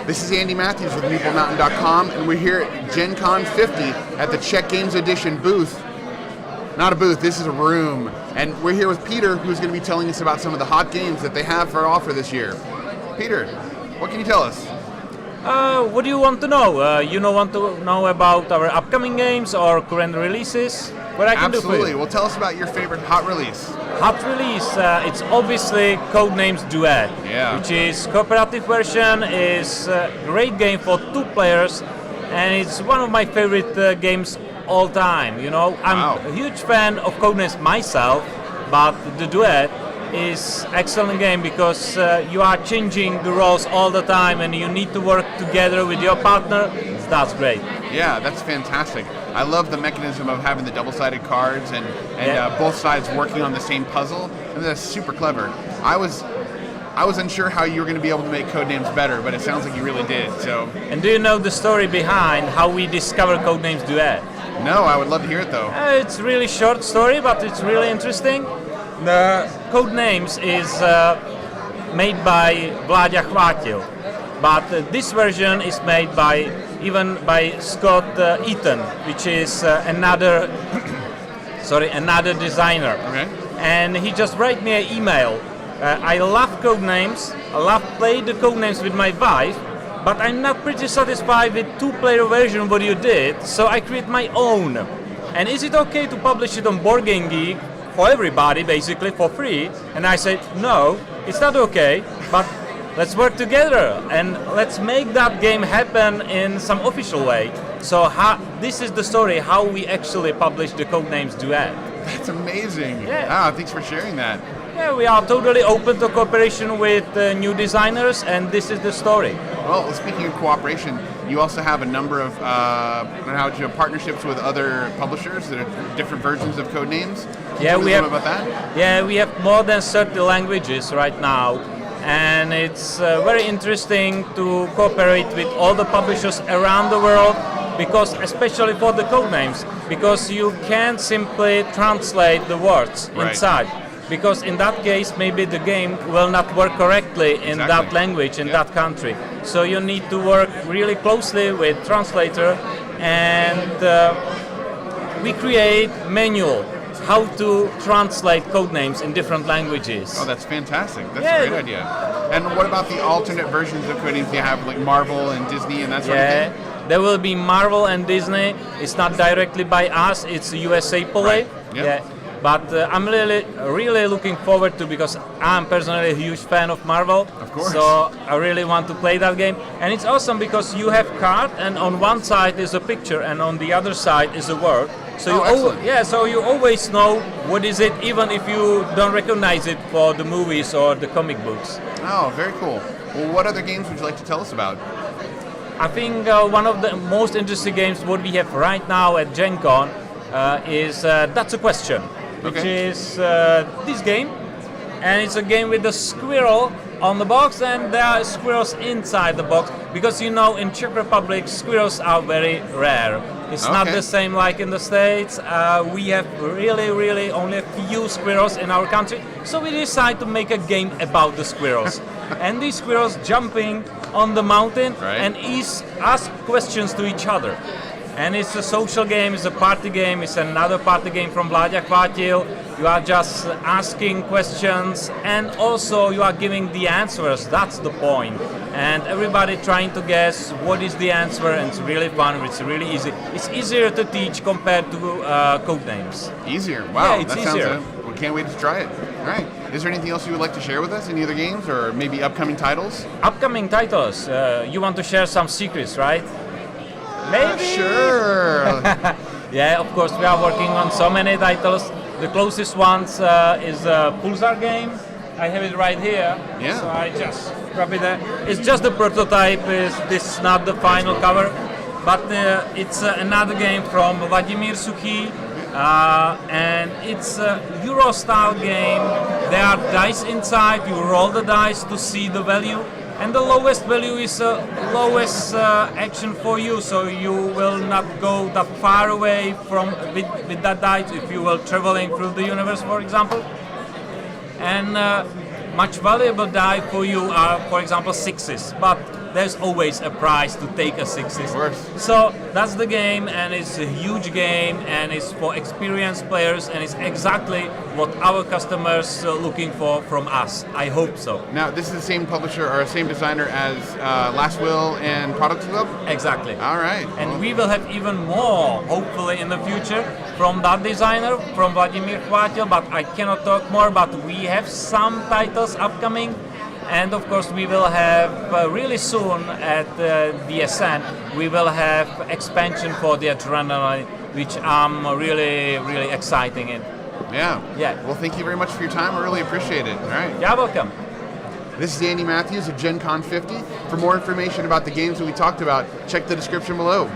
This is Andy Matthews with MeepleMountain.com, and we're here at Gen Con 50 at the Czech Games Edition booth. Not a booth, this is a room. And we're here with Peter, who's going to be telling us about some of the hot games that they have for offer this year. Peter, what can you tell us? What do you want to know? Want to know about our upcoming games or current releases? What I can do for you? Absolutely. Well, tell us about your favorite hot release. Hot release, it's obviously Codenames Duet, which is cooperative version, is a great game for 2 players, and it's one of my favorite games all time. I'm a huge fan of Codenames myself, but the Duet is excellent game because you are changing the roles all the time and you need to work together with your partner. That's great. Yeah, that's fantastic. I love the mechanism of having the double-sided cards and both sides working on the same puzzle. And that's super clever. I was unsure how you were going to be able to make Codenames better, but it sounds like you really did. So. And do you know the story behind how we discovered Codenames Duet? No, I would love to hear it though. It's a really short story, but it's really interesting. The Codenames is made by Vláďa Chvátil, but this version is made by Scott Eaton, which is another designer. Okay. And he just wrote me an email. I love Codenames. I love playing the Codenames with my wife, but I'm not pretty satisfied with 2-player version what you did, so I create my own. And is it okay to publish it on Board Game Geek for everybody, basically for free? And I said, no, it's not okay, but let's work together and let's make that game happen in some official way. So this is the story how we actually published the Codenames Duet. That's amazing. Yeah. Thanks for sharing that. Yeah, we are totally open to cooperation with new designers, and this is the story. Well, speaking of cooperation, you also have a number of partnerships with other publishers that are different versions of Codenames. Yeah, we have about that. Yeah, we have more than 30 languages right now, and it's very interesting to cooperate with all the publishers around the world, because especially for the Codenames, because you can't simply translate the words inside. Because in that case, maybe the game will not work correctly in that language, in that country. So you need to work really closely with translator, and we create manual how to translate Codenames in different languages. Oh, that's fantastic. That's a great idea. And what about the alternate versions of Codenames? You have like Marvel and Disney and that sort of thing? There will be Marvel and Disney. It's not directly by us, it's USA Play. Right. Yep. Yeah. But I'm really looking forward to, because I'm personally a huge fan of Marvel. Of course. So I really want to play that game. And it's awesome because you have card, and on one side is a picture, and on the other side is a word. So so you always know what is it, even if you don't recognize it for the movies or the comic books. Oh, very cool. Well, what other games would you like to tell us about? I think one of the most interesting games what we have right now at Gen Con is That's a Question. Which is this game, and it's a game with a squirrel on the box, and there are squirrels inside the box, because in Czech Republic squirrels are very rare. It's not the same like in the States. We have really only a few squirrels in our country, so we decided to make a game about the squirrels. And these squirrels jumping on the mountain and ask questions to each other. And it's a social game, it's a party game, it's another party game from Vláďa Chvátil. You are just asking questions, and also you are giving the answers, that's the point. And everybody trying to guess what is the answer, and it's really fun, it's really easy. It's easier to teach compared to Codenames. Easier? Wow, yeah, it's that easier. We can't wait to try it. All right. Is there anything else you would like to share with us? Any other games, or maybe upcoming titles? Upcoming titles. You want to share some secrets, right? Maybe. Sure. Yeah, of course, we are working on so many titles. The closest ones is a Pulsar game. I have it right here. Yeah. So I just grab it there. It's just the prototype. This is not the final cover, but it's another game from Vladimír Suchý, and it's a Euro-style game. There are dice inside. You roll the dice to see the value. And the lowest value is lowest action for you, so you will not go that far away with that dice if you will traveling through the universe, for example. And much valuable die for you are, for example, sixes. But there's always a prize to take a 60s. Of course. So that's the game, and it's a huge game, and it's for experienced players, and it's exactly what our customers are looking for from us. I hope so. Now, this is the same publisher or same designer as Last Will and Products Club? Exactly. All right. And we will have even more, hopefully, in the future from that designer, from Vladimir Chvátil, but I cannot talk more, but we have some titles upcoming. And of course, we will have really soon at DSN, we will have expansion for the Adrenaline, which I'm really, really exciting in. Yeah. Yeah. Well, thank you very much for your time. I really appreciate it. All right. You're welcome. This is Andy Matthews of Gen Con 50. For more information about the games that we talked about, check the description below.